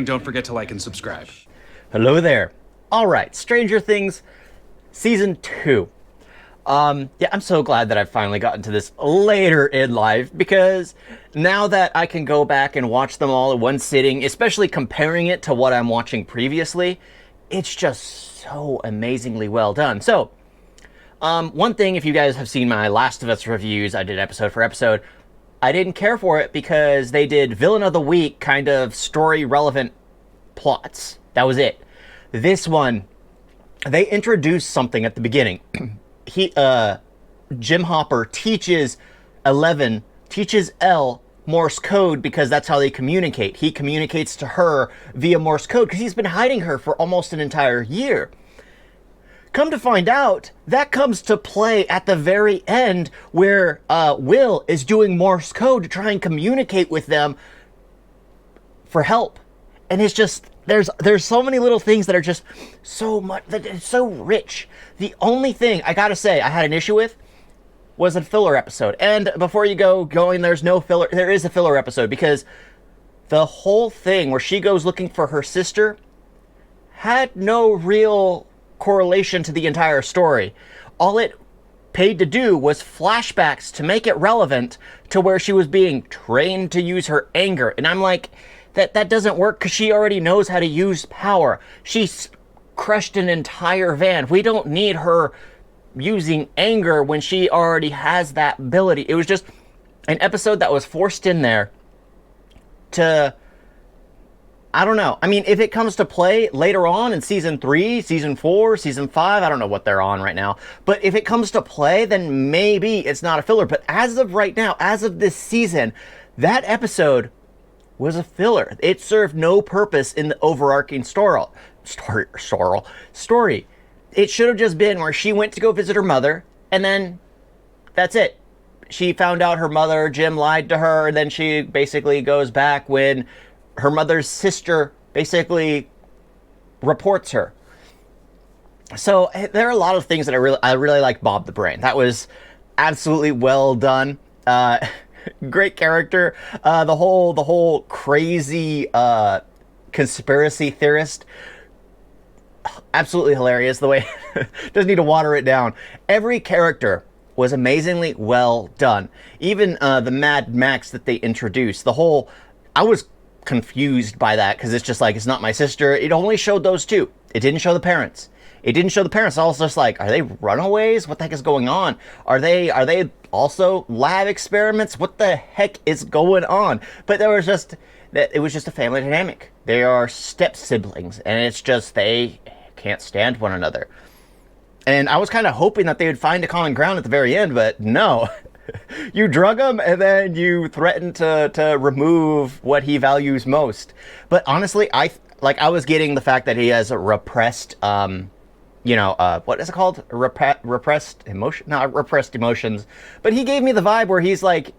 don't forget to like and subscribe. Hello there. All right, Stranger Things Season 2. Yeah, I'm so glad that I've finally gotten to this later in life, because now that I can go back and watch them all in one sitting, especially comparing it to what I'm watching previously, it's just so amazingly well done. So, one thing, if you guys have seen my Last of Us reviews, I did episode for episode, I didn't care for it because they did Villain of the Week kind of story-relevant plots. That was it. This one, they introduced something at the beginning. Jim Hopper teaches Elle Morse code because that's how they communicate. He communicates to her via Morse code because he's been hiding her for almost an entire year. Come to find out, that comes to play at the very end where Will is doing Morse code to try and communicate with them for help. And it's just, there's so many little things that are just so much, that it's so rich. The only thing I gotta say I had an issue with was a filler episode. And before you going, there's no filler. There is a filler episode because the whole thing where she goes looking for her sister had no real correlation to the entire story. All it paid to do was flashbacks to make it relevant to where she was being trained to use her anger. And I'm like, that doesn't work because she already knows how to use power. She's crushed an entire van. We don't need her using anger when she already has that ability. It was just an episode that was forced in there to, I don't know. I mean, if it comes to play later on in season 3, season 4, season 5, I don't know what they're on right now. But if it comes to play, then maybe it's not a filler. But as of right now, as of this season, that episode was a filler. It served no purpose in the overarching story. It should have just been where she went to go visit her mother, and then that's it. She found out her mother, Jim, lied to her, and then she basically goes back when her mother's sister basically reports her. So there are a lot of things that I really like Bob the Brain. That was absolutely well done. Great character. The whole crazy conspiracy theorist. Absolutely hilarious. The way doesn't need to water it down. Every character was amazingly well done. Even the Mad Max that they introduced. I was confused by that because it's just like, it's not my sister. It only showed those two. It didn't show the parents. I was just like, are they runaways? What the heck is going on? Are they also lab experiments? What the heck is going on? But it was just a family dynamic. They are step siblings, and it's just they can't stand one another. And I was kind of hoping that they would find a common ground at the very end, but no. You drug him, and then you threaten to remove what he values most. But honestly, I was getting the fact that he has a repressed, what is it called? Repressed emotion? Not repressed emotions. But he gave me the vibe where he's like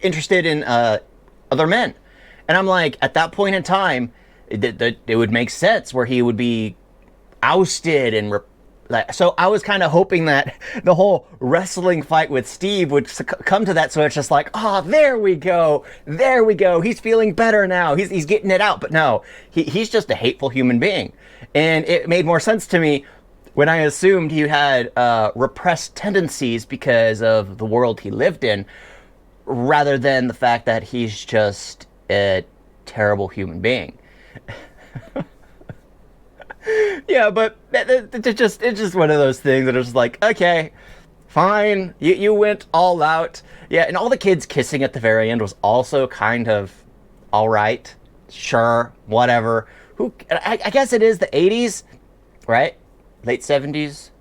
interested in other men. And I'm like, at that point in time, it would make sense where he would be ousted and so I was kind of hoping that the whole wrestling fight with Steve would come to that. So it's just like, oh, there we go. He's feeling better now. He's getting it out. But no, he's just a hateful human being. And it made more sense to me when I assumed he had repressed tendencies because of the world he lived in, rather than the fact that he's just a terrible human being. Yeah, but it's just one of those things that are just like, okay, fine, you went all out. Yeah, and all the kids kissing at the very end was also kind of all right. Sure, whatever. I guess it is the 80s, right? Late 70s?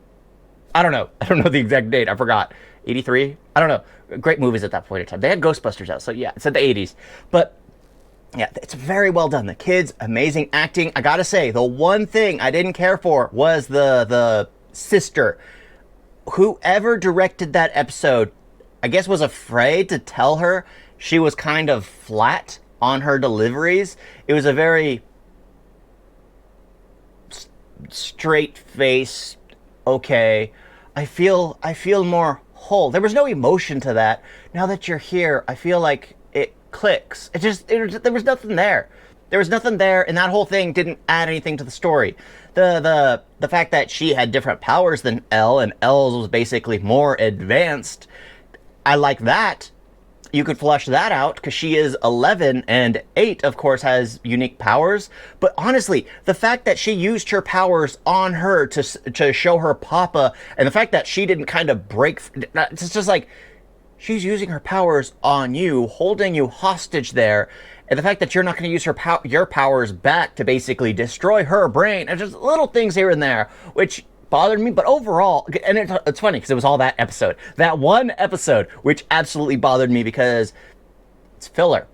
I don't know the exact date. I forgot. 83? I don't know. Great movies at that point in time. They had Ghostbusters out, so yeah, it's at the 80s. But yeah, it's very well done. The kids, amazing acting. I gotta say, the one thing I didn't care for was the sister. Whoever directed that episode, I guess, was afraid to tell her she was kind of flat on her deliveries. It was a very straight face, okay, I feel more whole. There was no emotion to that. Now that you're here, I feel like it clicks. There was nothing there. There was nothing there, and that whole thing didn't add anything to the story. The fact that she had different powers than Elle, and Elle's was basically more advanced, I like that. You could flesh that out, because she is 11, and 8, of course, has unique powers. But honestly, the fact that she used her powers on her to show her papa, and the fact that she didn't kind of break... It's just like, she's using her powers on you, holding you hostage there, and the fact that you're not going to use your powers back to basically destroy her brain, and just little things here and there, which bothered me. But overall, and it's funny because it was all that episode, that one episode, which absolutely bothered me because it's filler.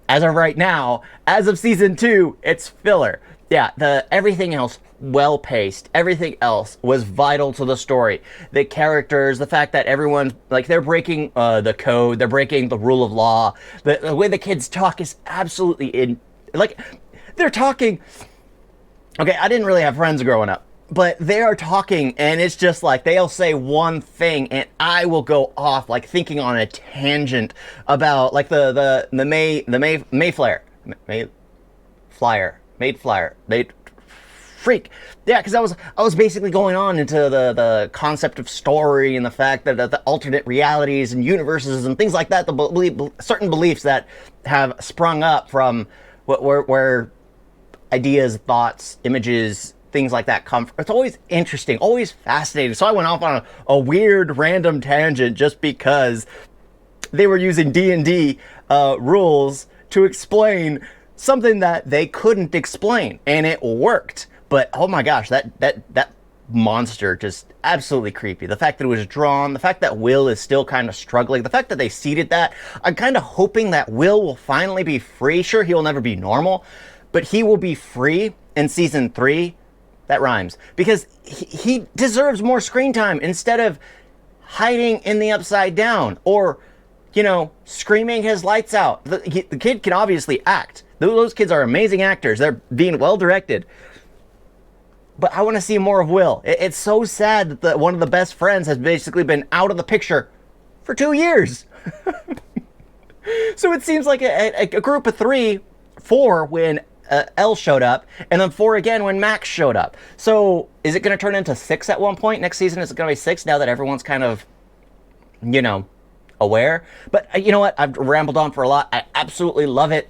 As of right now, as of season 2, it's filler. Yeah, everything else well paced. Everything else was vital to the story. The characters, the fact that everyone's like, they're breaking the code, they're breaking the rule of law. The way the kids talk is absolutely they're talking. Okay, I didn't really have friends growing up, but they are talking, and it's just like they'll say one thing, and I will go off like thinking on a tangent about like the Mayflower, freak. Yeah, because I was basically going on into the concept of story and the fact that the alternate realities and universes and things like that, certain beliefs that have sprung up from where ideas, thoughts, images, things like that come from. It's always interesting, always fascinating. So I went off on a weird random tangent just because they were using D&D rules to explain something that they couldn't explain, and it worked. But oh my gosh, that monster, just absolutely creepy. The fact that it was drawn, the fact that Will is still kind of struggling, the fact that they seeded that. I'm kind of hoping that Will will finally be free. Sure, he will never be normal, but he will be free in season 3. That rhymes. Because he deserves more screen time instead of hiding in the Upside Down or, screaming his lights out. The kid can obviously act. Those kids are amazing actors. They're being well directed. But I want to see more of Will. It's so sad that one of the best friends has basically been out of the picture for 2 years. So it seems like a group of 4 when Elle showed up, and then 4 again when Max showed up. So is it going to turn into 6 at one point? Next season, is it going to be 6 now that everyone's kind of, aware? But you know what? I've rambled on for a lot. I absolutely love it.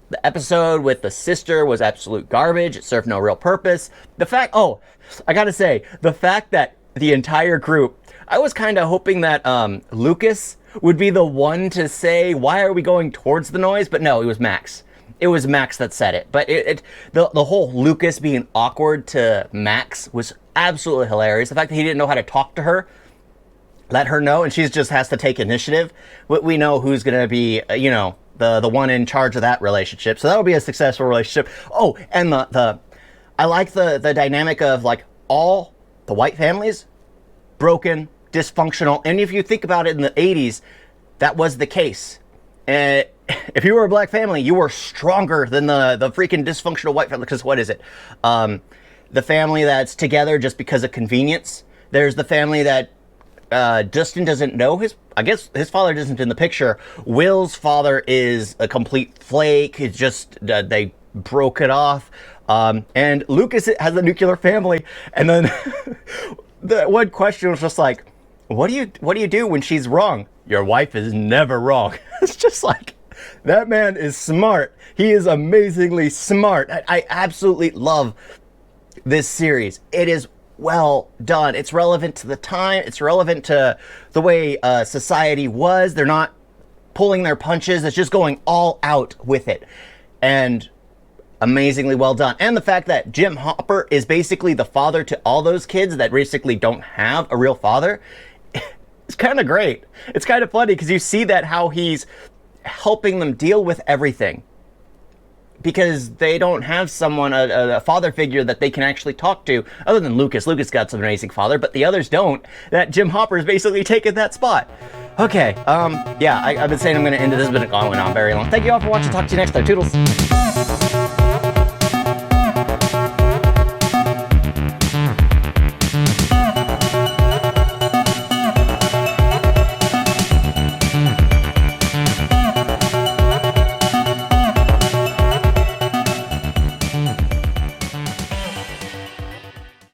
The episode with the sister was absolute garbage. It served no real purpose. I gotta say, the fact that the entire group, I was kind of hoping that Lucas would be the one to say, why are we going towards the noise? But no, it was Max. It was Max that said it. But the whole Lucas being awkward to Max was absolutely hilarious. The fact that he didn't know how to talk to her, let her know, and she just has to take initiative. We know who's going to be, the one in charge of that relationship. So that'll be a successful relationship. Oh, and I like the dynamic of like all the white families, broken, dysfunctional. And if you think about it in the 80s, that was the case. And if you were a black family, you were stronger than the freaking dysfunctional white family. Because what is it? The family that's together just because of convenience. There's the family that Justin doesn't know I guess his father isn't in the picture. Will's father is a complete flake. It's just, they broke it off. And Lucas has a nuclear family. And then the one question was just like, what do you do when she's wrong? Your wife is never wrong. It's just like, that man is smart. He is amazingly smart. I absolutely love this series. It is well done. It's relevant to the time. It's relevant to the way society was. They're not pulling their punches. It's just going all out with it. And amazingly well done. And the fact that Jim Hopper is basically the father to all those kids that basically don't have a real father, it's kind of great. It's kind of funny because you see that how he's helping them deal with everything. Because they don't have someone, a father figure that they can actually talk to, other than Lucas. Lucas got some amazing father, but the others don't. That Jim Hopper is basically taking that spot. Okay, yeah, I've been saying I'm going to end it. This has been going on very long. Thank you all for watching. Talk to you next time. Toodles.